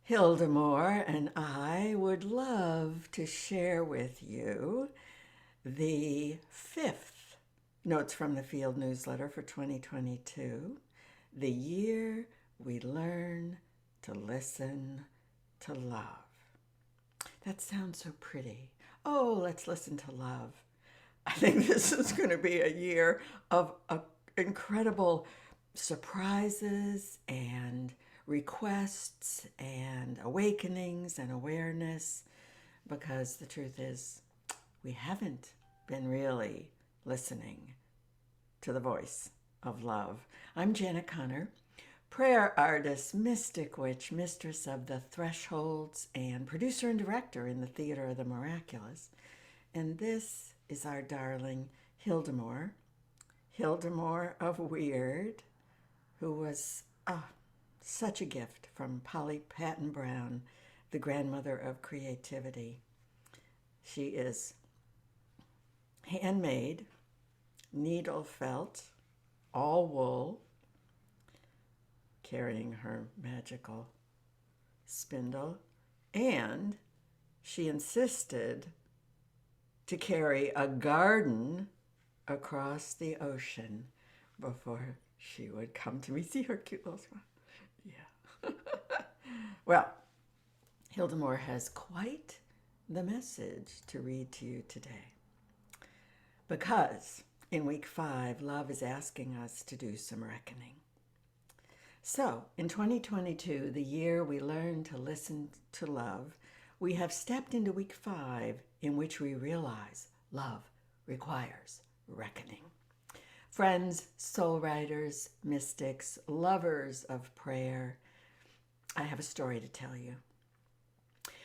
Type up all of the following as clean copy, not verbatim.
Hildemore and I would love to share with you the fifth Notes from the Field newsletter for 2022, the year we learn to listen to love. That sounds so pretty. Oh, let's listen to love. I think this is going to be a year of incredible surprises and requests and awakenings and awareness, because the truth is we haven't been really listening to the voice of love. I'm Janet Connor, prayer artist, mystic witch, mistress of the thresholds, and producer and director in the Theater of the Miraculous. And this is our darling Hildemore of Weird, who was such a gift from Polly Patton Brown, the grandmother of creativity. She is handmade, needle felt, all wool, carrying her magical spindle, and she insisted to carry a garden across the ocean before she would come to me. See her cute little smile? Yeah. Well, Hildemore has quite the message to read to you today. Because in week 5, love is asking us to do some reckoning. So, in 2022, the year we learn to listen to love, we have stepped into week 5, in which we realize love requires reckoning. Friends, soul riders, mystics, lovers of prayer, I have a story to tell you.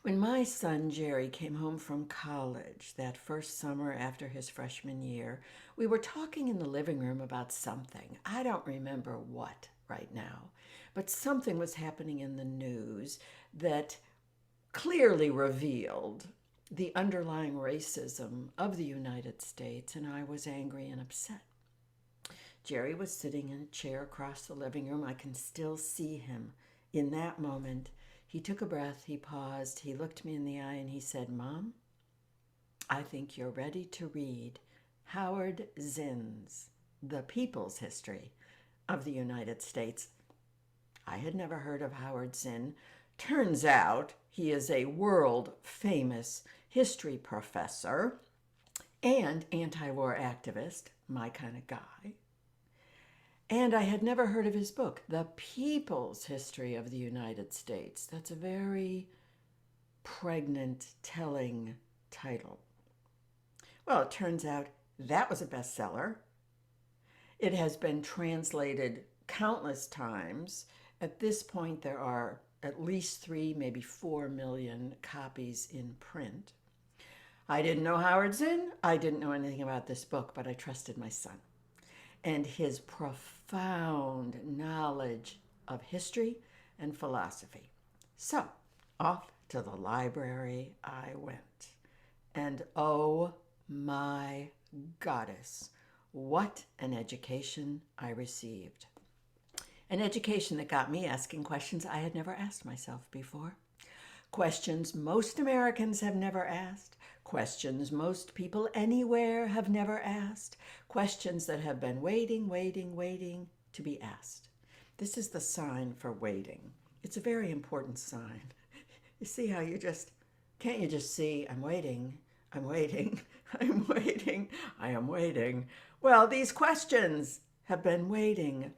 When my son Jerry came home from college that first summer after his freshman year, we were talking in the living room about something. I don't remember what right now, but something was happening in the news that clearly revealed the underlying racism of the United States, and I was angry and upset. Jerry was sitting in a chair across the living room. I can still see him in that moment. He took a breath, he paused, he looked me in the eye, and he said, "Mom, I think you're ready to read Howard Zinn's The People's History of the United States." I had never heard of Howard Zinn. Turns out he is a world-famous history professor and anti-war activist, my kind of guy. And I had never heard of his book, The People's History of the United States. That's a very pregnant, telling title. Well, it turns out that was a bestseller. It has been translated countless times. At this point, there are at least 3, maybe 4 million copies in print. I didn't know Howard Zinn. I didn't know anything about this book, but I trusted my son and his profound knowledge of history and philosophy. So, off to the library I went. And oh my goddess, what an education I received. An education that got me asking questions I had never asked myself before. Questions most Americans have never asked. Questions most people anywhere have never asked. Questions that have been waiting to be asked. This is the sign for waiting. It's a very important sign. You see how can't you just see, I'm waiting, I am waiting. Well, these questions have been waiting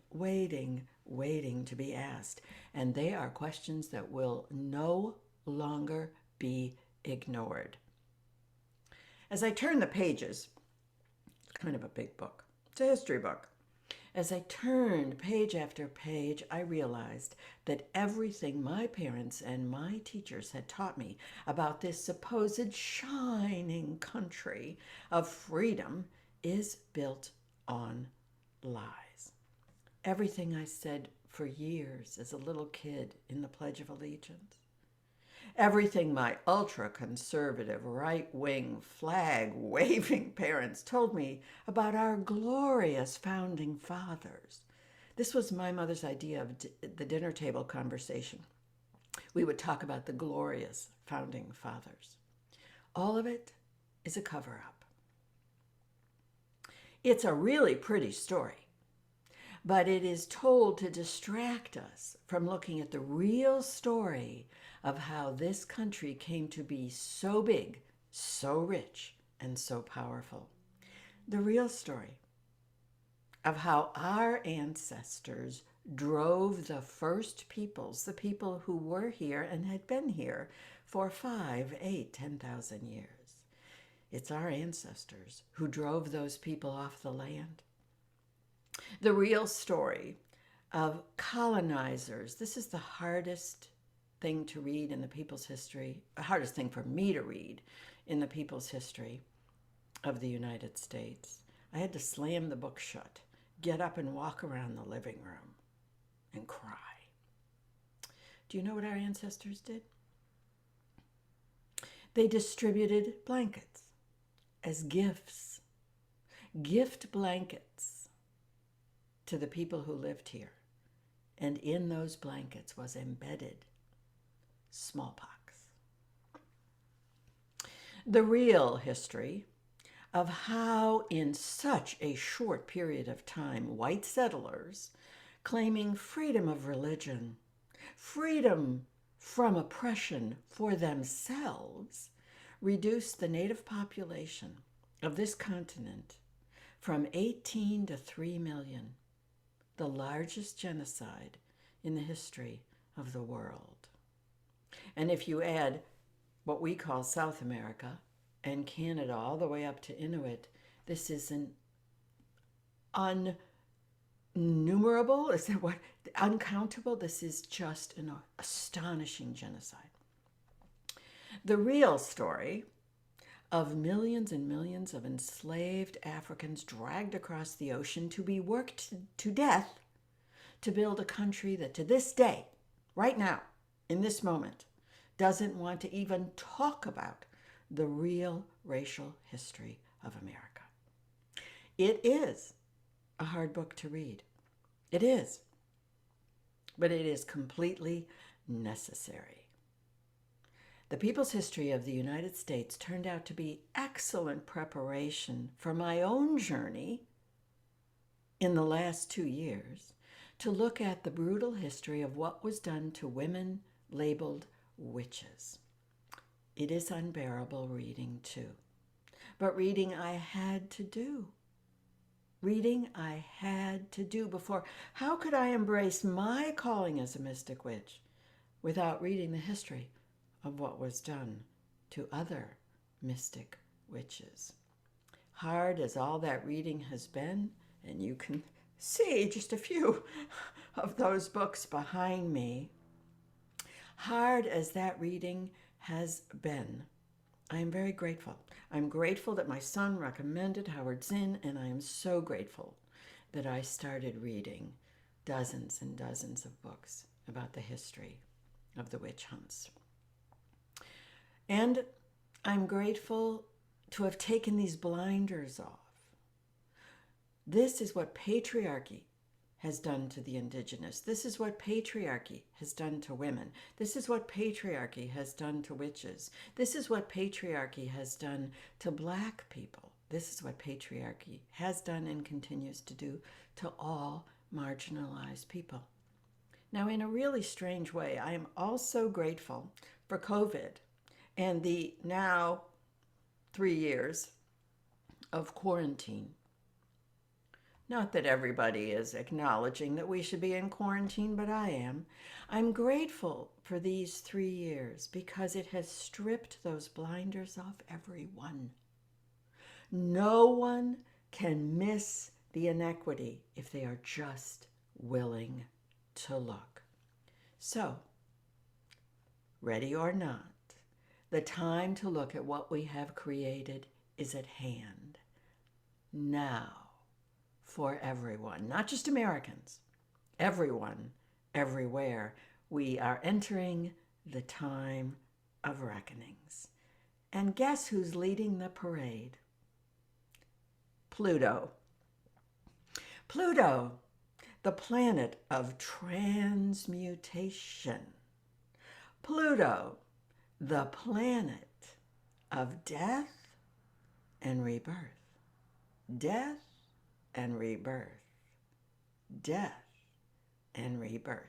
to be asked. And they are questions that will no longer be ignored. As I turn the pages, it's kind of a big book. It's a history book. As I turned page after page, I realized that everything my parents and my teachers had taught me about this supposed shining country of freedom is built on lies. Everything I said for years as a little kid in the Pledge of Allegiance. Everything my ultra-conservative, right-wing, flag-waving parents told me about our glorious founding fathers. This was my mother's idea of the dinner table conversation. We would talk about the glorious founding fathers. All of it is a cover-up. It's a really pretty story, but it is told to distract us from looking at the real story of how this country came to be so big, so rich, and so powerful. The real story of how our ancestors drove the first peoples, the people who were here and had been here for 5, 8, 10,000 years. It's our ancestors who drove those people off the land. The real story of colonizers. This is the hardest thing to read in the people's history, the hardest thing for me to read in the people's history of the United States. I had to slam the book shut, get up and walk around the living room and cry. Do you know what our ancestors did? They distributed blankets as gifts, gift blankets to the people who lived here. And in those blankets was embedded smallpox. The real history of how in such a short period of time, white settlers claiming freedom of religion, freedom from oppression for themselves, reduced the native population of this continent from 18 to 3 million, the largest genocide in the history of the world. And if you add what we call South America and Canada all the way up to Inuit, this is an unnumerable, is that what? Uncountable? This is just an astonishing genocide. The real story of millions and millions of enslaved Africans dragged across the ocean to be worked to death to build a country that to this day, right now, in this moment, doesn't want to even talk about the real racial history of America. It is a hard book to read. It is. But it is completely necessary. The People's History of the United States turned out to be excellent preparation for my own journey in the last 2 years to look at the brutal history of what was done to women labeled witches. It is unbearable reading too, but reading I had to do. Reading I had to do before. How could I embrace my calling as a mystic witch without reading the history of what was done to other mystic witches? Hard as all that reading has been, and you can see just a few of those books behind me, hard as that reading has been, I am very grateful. I'm grateful that my son recommended Howard Zinn, and I am so grateful that I started reading dozens and dozens of books about the history of the witch hunts. And I'm grateful to have taken these blinders off. This is what patriarchy has done to the indigenous. This is what patriarchy has done to women. This is what patriarchy has done to witches. This is what patriarchy has done to Black people. This is what patriarchy has done and continues to do to all marginalized people. Now, in a really strange way, I am also grateful for COVID and the now 3 years of quarantine. Not that everybody is acknowledging that we should be in quarantine, but I am. I'm grateful for these 3 years because it has stripped those blinders off everyone. No one can miss the inequity if they are just willing to look. So, ready or not, the time to look at what we have created is at hand. Now. For everyone, not just Americans, everyone, everywhere. We are entering the time of reckonings. And guess who's leading the parade? Pluto. Pluto, the planet of transmutation. Pluto, the planet of death and rebirth. Death and rebirth. Death and rebirth.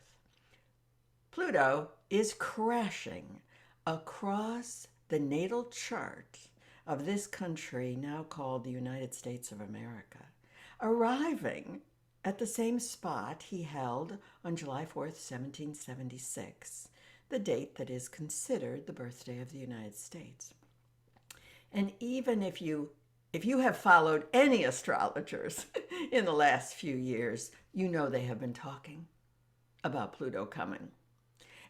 Pluto is crashing across the natal chart of this country now called the United States of America, arriving at the same spot he held on July 4th, 1776, the date that is considered the birthday of the United States. And even if you have followed any astrologers in the last few years, you know they have been talking about Pluto coming.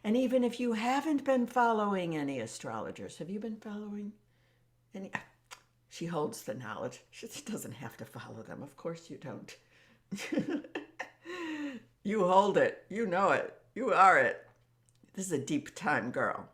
And even if you haven't been following any astrologers, have you been following any? She holds the knowledge. She doesn't have to follow them. Of course you don't. You hold it. You know it. You are it. This is a deep time, girl.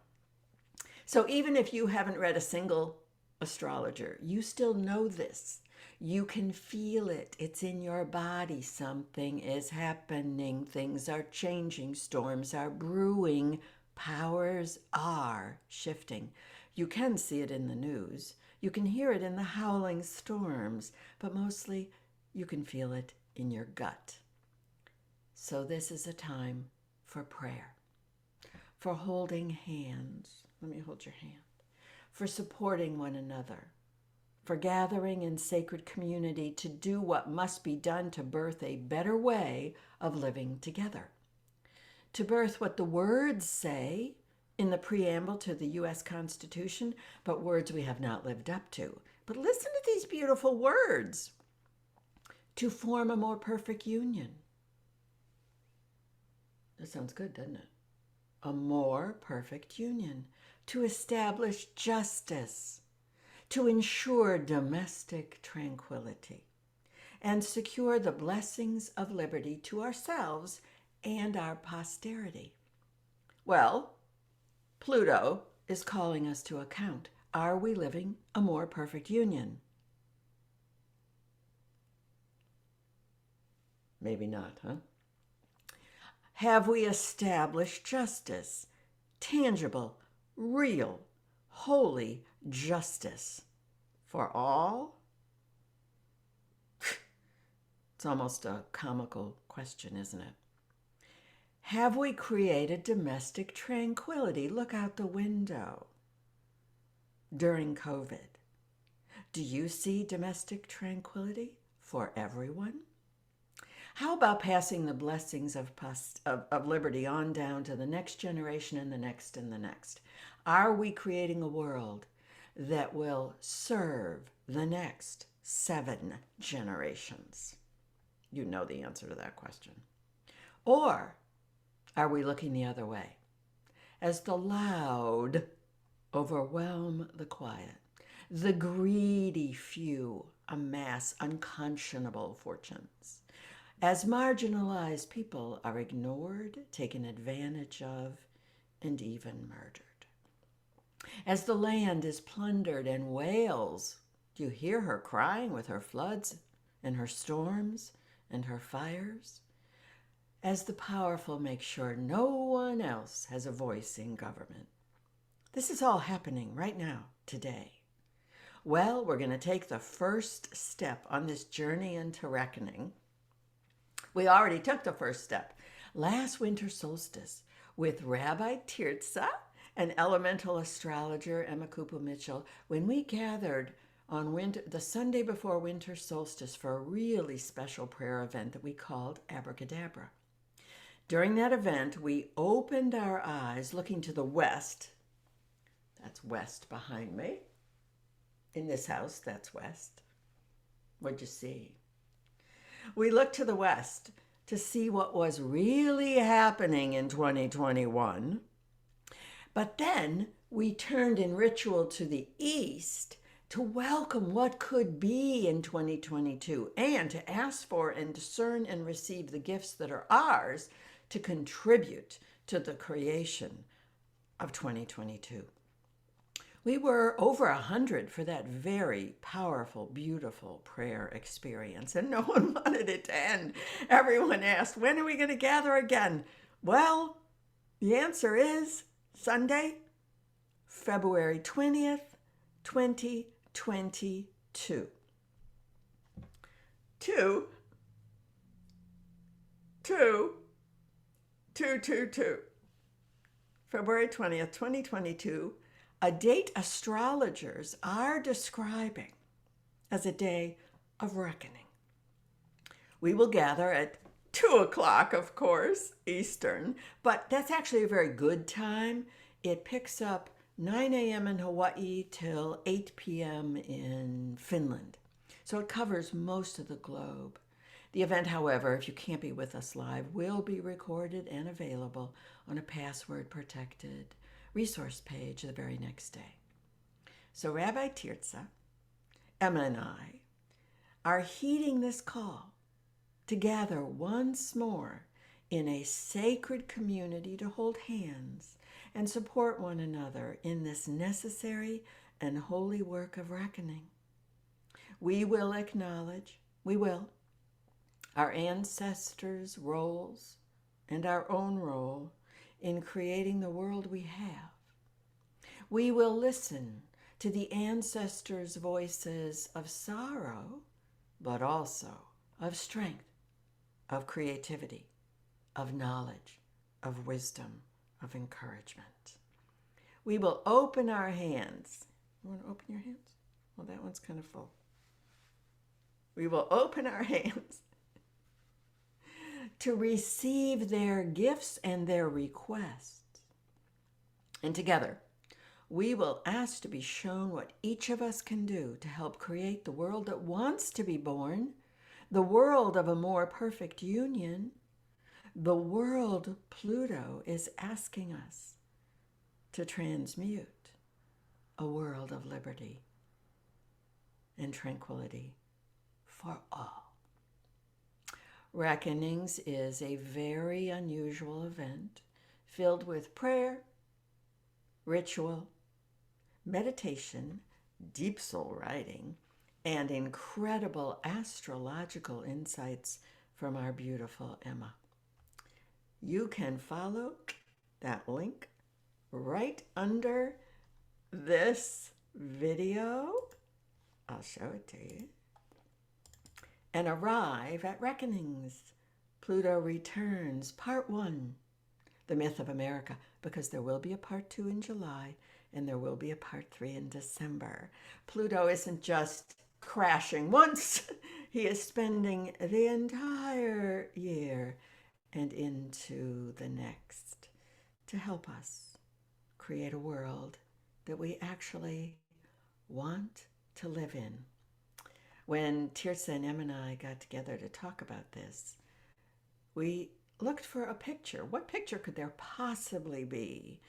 So even if you haven't read a single astrologer, you still know this. You can feel it. It's in your body. Something is happening. Things are changing. Storms are brewing. Powers are shifting. You can see it in the news. You can hear it in the howling storms, but mostly you can feel it in your gut. So this is a time for prayer, for holding hands. Let me hold your hand. For supporting one another, for gathering in sacred community to do what must be done to birth a better way of living together. To birth what the words say in the preamble to the U.S. Constitution, but words we have not lived up to. But listen to these beautiful words. To form a more perfect union. That sounds good, doesn't it? A more perfect union. To establish justice. To ensure domestic tranquility. And secure the blessings of liberty to ourselves and our posterity. Well, Pluto is calling us to account. Are we living a more perfect union? Maybe not, huh? Have we established justice? Tangible, real, holy justice for all? It's almost a comical question, isn't it? Have we created domestic tranquility? Look out the window during COVID. Do you see domestic tranquility for everyone? How about passing the blessings of liberty on down to the next generation and the next and the next? Are we creating a world that will serve the next 7 generations? You know the answer to that question. Or are we looking the other way as the loud overwhelm the quiet, the greedy few amass unconscionable fortunes, as marginalized people are ignored, taken advantage of, and even murdered? As the land is plundered and wails, do you hear her crying with her floods and her storms and her fires? As the powerful make sure no one else has a voice in government. This is all happening right now, today. Well, we're going to take the first step on this journey into reckoning. We already took the first step last winter solstice with Rabbi Tirza and elemental astrologer Emma Kupu Mitchell when we gathered on the Sunday before winter solstice for a really special prayer event that we called Abracadabra. During that event, we opened our eyes looking to the west. That's west behind me. In this house, that's west. What'd you see? We looked to the west to see what was really happening in 2021. But then we turned in ritual to the east to welcome what could be in 2022 and to ask for and discern and receive the gifts that are ours to contribute to the creation of 2022. We were over 100 for that very powerful, beautiful prayer experience, and no one wanted it to end. Everyone asked, when are we going to gather again? Well, the answer is Sunday, February 20th, 2022. Two, two, two, two, two. February 20th, 2022, a date astrologers are describing as a day of reckoning. We will gather at 2 o'clock, of course, Eastern, but that's actually a very good time. It picks up 9 a.m. in Hawaii till 8 p.m. in Finland. So it covers most of the globe. The event, however, if you can't be with us live, will be recorded and available on a password-protected resource page the very next day. So Rabbi Tirza, Emma, and I are heeding this call to gather once more in a sacred community to hold hands and support one another in this necessary and holy work of reckoning. We will acknowledge, our ancestors' roles and our own role in creating the world we have. We will listen to the ancestors' voices of sorrow, but also of strength, of creativity, of knowledge, of wisdom, of encouragement. We will open our hands. You want to open your hands? Well, that one's kind of full. We will open our hands to receive their gifts and their requests. And together, we will ask to be shown what each of us can do to help create the world that wants to be born, the world of a more perfect union, the world Pluto is asking us to transmute, a world of liberty and tranquility for all. Reckonings is a very unusual event filled with prayer, ritual, meditation, deep soul writing, and incredible astrological insights from our beautiful Emma. You can follow that link right under this video. I'll show it to you. And arrive at Reckonings. Pluto Returns, Part 1, The Myth of America, because there will be a Part 2 in July and there will be a Part 3 in December. Pluto isn't just crashing once. He is spending the entire year and into the next to help us create a world that we actually want to live in. When Tirza and Em and I got together to talk about this, we looked for a picture. What picture could there possibly be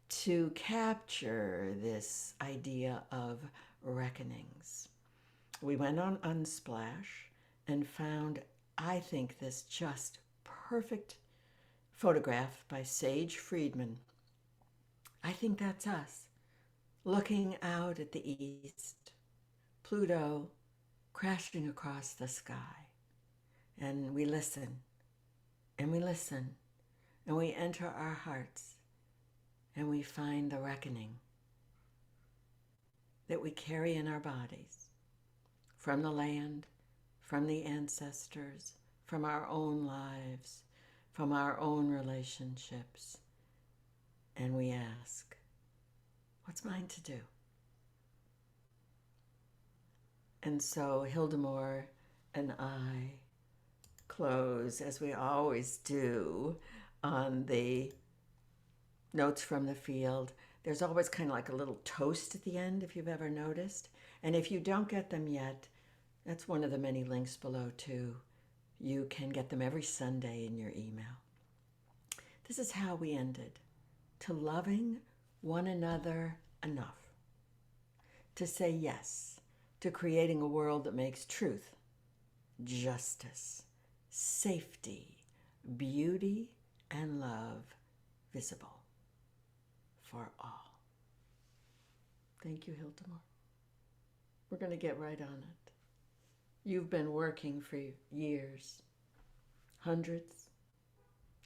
to capture this idea of reckonings? We went on Unsplash and found, I think, this just perfect photograph by Sage Friedman. I think that's us, looking out at the east, Pluto crashing across the sky. And we listen, and we listen, and we enter our hearts, and we find the reckoning that we carry in our bodies from the land, from the ancestors, from our own lives, from our own relationships. And we ask, what's mine to do? And so Hildemore and I close, as we always do, on the notes from the field. There's always kind of like a little toast at the end, if you've ever noticed. And if you don't get them yet, that's one of the many links below too. You can get them every Sunday in your email. This is how we ended. To loving one another enough to say yes to creating a world that makes truth, justice, safety, beauty, and love visible for all. Thank you, Hildemore. We're going to get right on it. You've been working for years, hundreds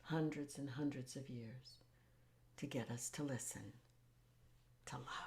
and hundreds of years, to get us to listen to love.